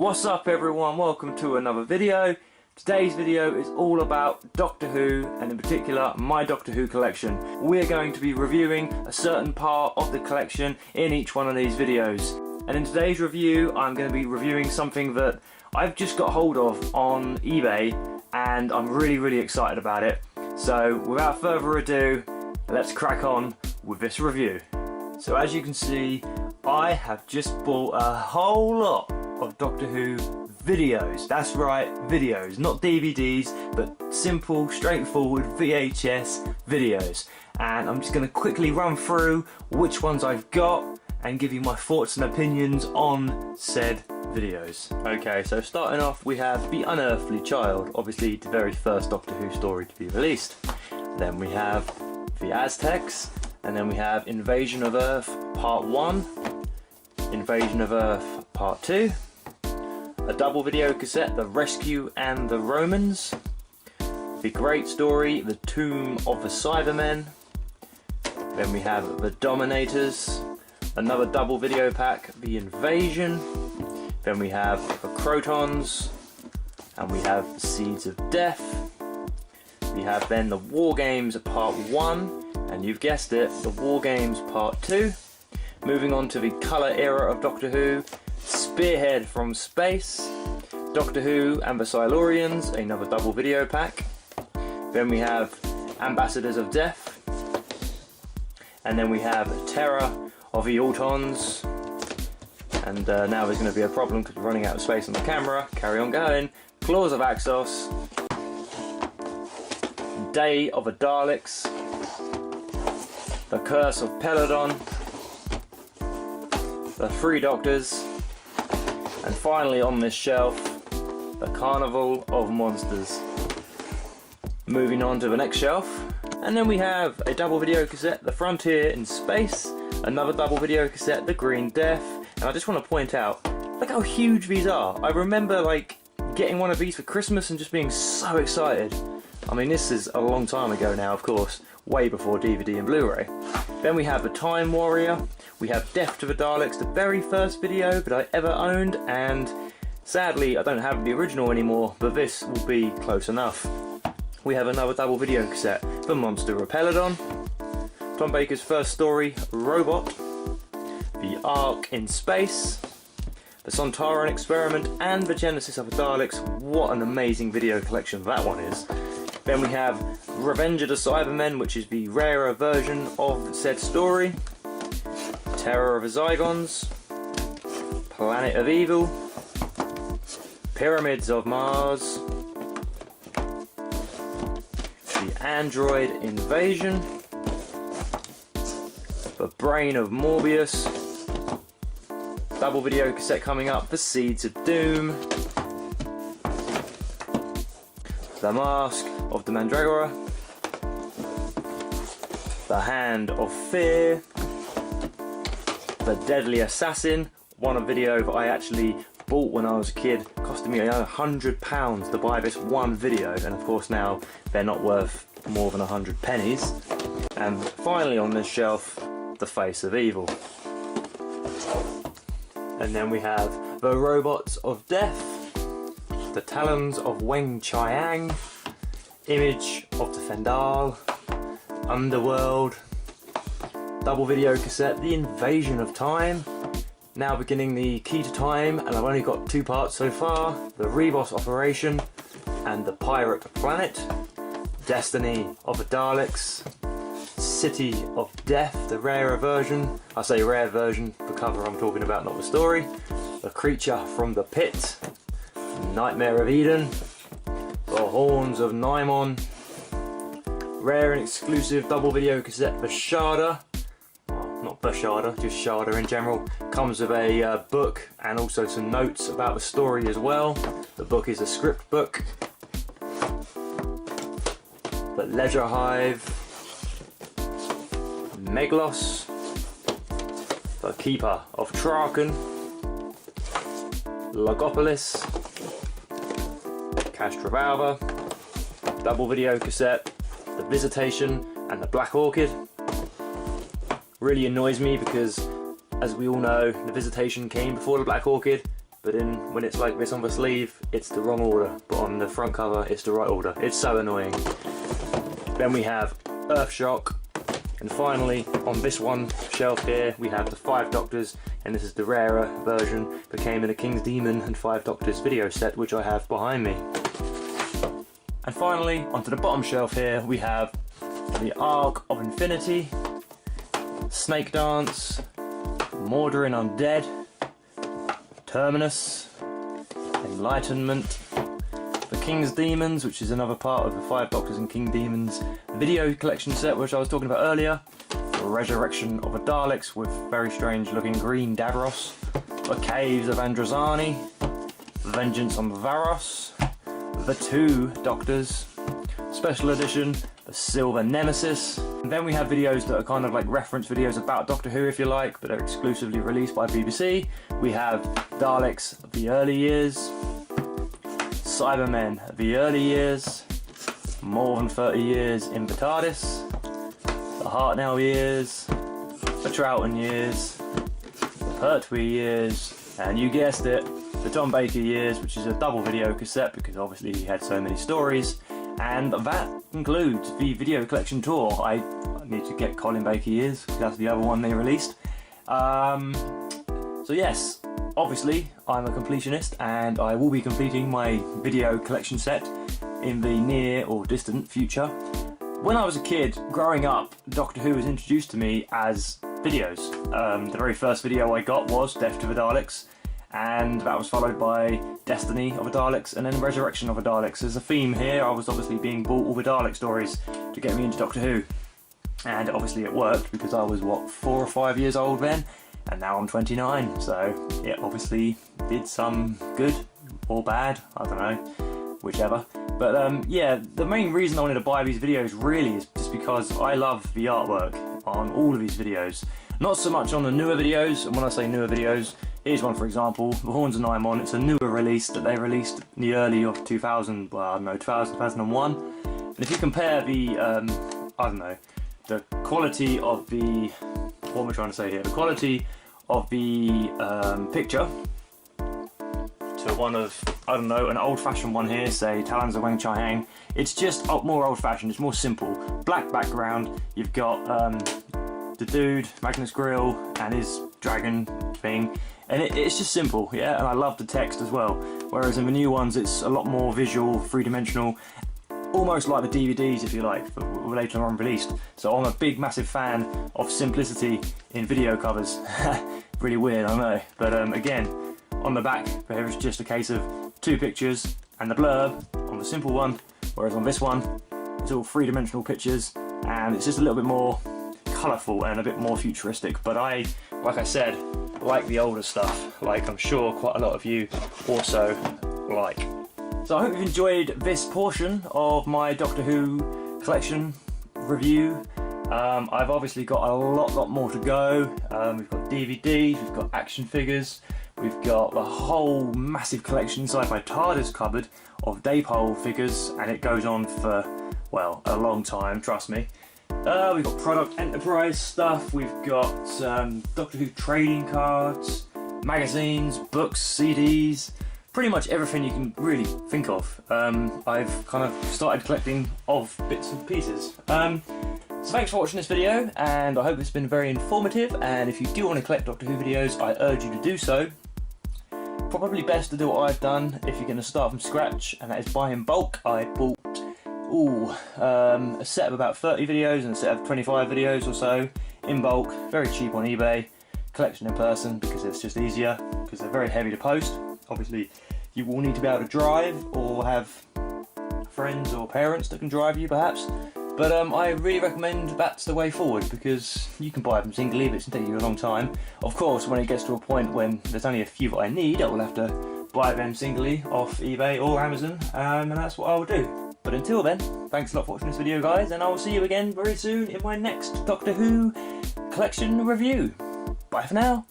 What's up everyone, welcome to another video. Today's video is all about Doctor Who, and in particular my Doctor Who collection. We're going to be reviewing a certain part of the collection in each one of these videos. And in today's review I'm going to be reviewing something that I've just got hold of on eBay and I'm really excited about it. So without further ado, let's crack on with this review. So as you can see, I have just bought a whole lot of Doctor Who videos. That's right, videos, not DVDs, but simple, straightforward VHS videos. And I'm just going to quickly run through which ones I've got and give you my thoughts and opinions on said videos. Okay, so starting off we have The Unearthly Child, obviously the very first Doctor Who story to be released. Then we have The Aztecs, and then we have Invasion of Earth Part 1, Invasion of Earth Part 2, a double video cassette, The Rescue and the Romans, the great story, The Tomb of the Cybermen, then we have The Dominators, another double video pack, The Invasion, then we have The Crotons, and we have The Seeds of Death. We have then the War Games Part 1, and you've guessed it, the War Games Part 2. Moving on to the colour era of Doctor Who, Spearhead from Space, Doctor Who and the Silurians, another double video pack. Then we have Ambassadors of Death, and then we have Terror of the Autons. And now there's going to be a problem because we're running out of space on the camera. Carry on going. Claws of Axos, Day of the Daleks, The Curse of Peladon, The Three Doctors, and finally on this shelf, The Carnival of Monsters. Moving on to the next shelf, and then we have a double video cassette, The Frontier in Space, another double video cassette, The Green Death, and I just want to point out, look how huge these are. I remember like getting one of these for Christmas and just being so excited. I mean, this is a long time ago now, of course, way before DVD and Blu-ray. Then we have The Time Warrior, we have Death to the Daleks, the very first video that I ever owned, and sadly I don't have the original anymore, but this will be close enough. We have another double video cassette, The Monster of Peladon, Tom Baker's first story, Robot, The Ark in Space, The Sontaran Experiment, and The Genesis of the Daleks. What an amazing video collection that one is. Then we have Revenge of the Cybermen, which is the rarer version of said story, Terror of the Zygons, Planet of Evil, Pyramids of Mars, The Android Invasion, The Brain of Morbius, double video cassette coming up, The Seeds of Doom, The Mask of the Mandragora, The Hand of Fear, The Deadly Assassin, one video that I actually bought when I was a kid, costing me £100 to buy this one video, and of course now they're not worth more than 100 pennies. And finally on this shelf, The Face of Evil. And then we have The Robots of Death, The Talons of Weng Chiang, Image of the Fendal, Underworld, double video cassette, The Invasion of Time, now beginning the Key to Time, and I've only got 2 parts so far, The Rebos Operation and The Pirate Planet, Destiny of the Daleks, City of Death, the rarer version, I say rare version, the cover I'm talking about, not the story, The Creature from the Pit, Nightmare of Eden, The Horns of Nimon, rare and exclusive double video cassette Bashada, well, not Bashada, just Shada in general, comes with a book and also some notes about the story as well. The book is a script book. The Leisure Hive, Meglos, The Keeper of Traken, Logopolis, Castrovalva, double video cassette, The Visitation and The Black Orchid. Really annoys me because, as we all know, The Visitation came before The Black Orchid, but then when it's like this on the sleeve, it's the wrong order, but on the front cover, it's the right order. It's so annoying. Then we have Earthshock, and finally, on this one shelf here, we have the 5 Doctors, and this is the rarer version that came in a King's Demon and 5 Doctors video set, which I have behind me. And finally, onto the bottom shelf here, we have the Arc of Infinity, Snake Dance, Mordrin Undead, Terminus, Enlightenment, the King's Demons, which is another part of the 5 Doctors and King Demons video collection set, which I was talking about earlier, the Resurrection of the Daleks with very strange looking green Davros, the Caves of Androzani, Vengeance on Varos, the 2 Doctors, Special Edition, the Silver Nemesis. And then we have videos that are kind of like reference videos about Doctor Who, if you like, but they're exclusively released by BBC. We have Daleks, the early years, Cybermen, the early years, More Than 30 Years in the TARDIS, the Hartnell years, the Troughton years, the Pertwee years, and you guessed it, the Tom Baker years, which is a double video cassette because obviously he had so many stories. And that concludes the video collection tour. I need to get Colin Baker years, because that's the other one they released. So yes, obviously I'm a completionist and I will be completing my video collection set in the near or distant future. When I was a kid, growing up, Doctor Who was introduced to me as videos. The very first video I got was Death to the Daleks, and that was followed by Destiny of the Daleks and then Resurrection of the Daleks. There's a theme here. I was obviously being bought all the Dalek stories to get me into Doctor Who, and obviously it worked because I was, what, 4 or 5 years old then, and now I'm 29, so it obviously did some good or bad, I don't know, whichever. But yeah, the main reason I wanted to buy these videos really is just because I love the artwork on all of these videos. Not so much on the newer videos, and when I say newer videos, here's one for example, The Horns of Nymon. It's a newer release that they released in the early of 2000, well I don't know, 2001. And if you compare the, I don't know, the quality of the, what am I trying to say here, the quality of the picture to one of, I don't know, an old-fashioned one here, say Talons of Weng Chiang, it's just more old-fashioned, it's more simple. Black background, you've got the dude, Magnus Grill, and his dragon thing, and it's just simple, yeah, and I love the text as well. Whereas in the new ones, it's a lot more visual, three-dimensional, almost like the DVDs, if you like, later on released. So I'm a big, massive fan of simplicity in video covers. Really weird, I know, but again, on the back, there is just a case of 2 pictures and the blurb on the simple one, whereas on this one, it's all three-dimensional pictures, and it's just a little bit more colourful and a bit more futuristic. But I, like I said, like the older stuff, like I'm sure quite a lot of you also like. So I hope you've enjoyed this portion of my Doctor Who collection review. I've obviously got a lot more to go. We've got DVDs, we've got action figures, we've got the whole massive collection inside my TARDIS cupboard of Dapole figures, and it goes on for, well, a long time, trust me. We've got Product Enterprise stuff, we've got Doctor Who trading cards, magazines, books, CDs, pretty much everything you can really think of. I've kind of started collecting of bits and pieces. So thanks for watching this video, and I hope it's been very informative, and if you do want to collect Doctor Who videos, I urge you to do so. Probably best to do what I've done if you're going to start from scratch, and that is buy in bulk. I bought a set of about 30 videos and a set of 25 videos or so in bulk, very cheap on eBay, collection in person because it's just easier, because they're very heavy to post. Obviously you will need to be able to drive or have friends or parents that can drive you perhaps, but I really recommend that's the way forward, because you can buy them singly but it's going to take you a long time. Of course, when it gets to a point when there's only a few that I need, I will have to buy them singly off eBay or Amazon, and that's what I will do. But until then, thanks a lot for watching this video guys, and I will see you again very soon in my next Doctor Who collection review. Bye for now.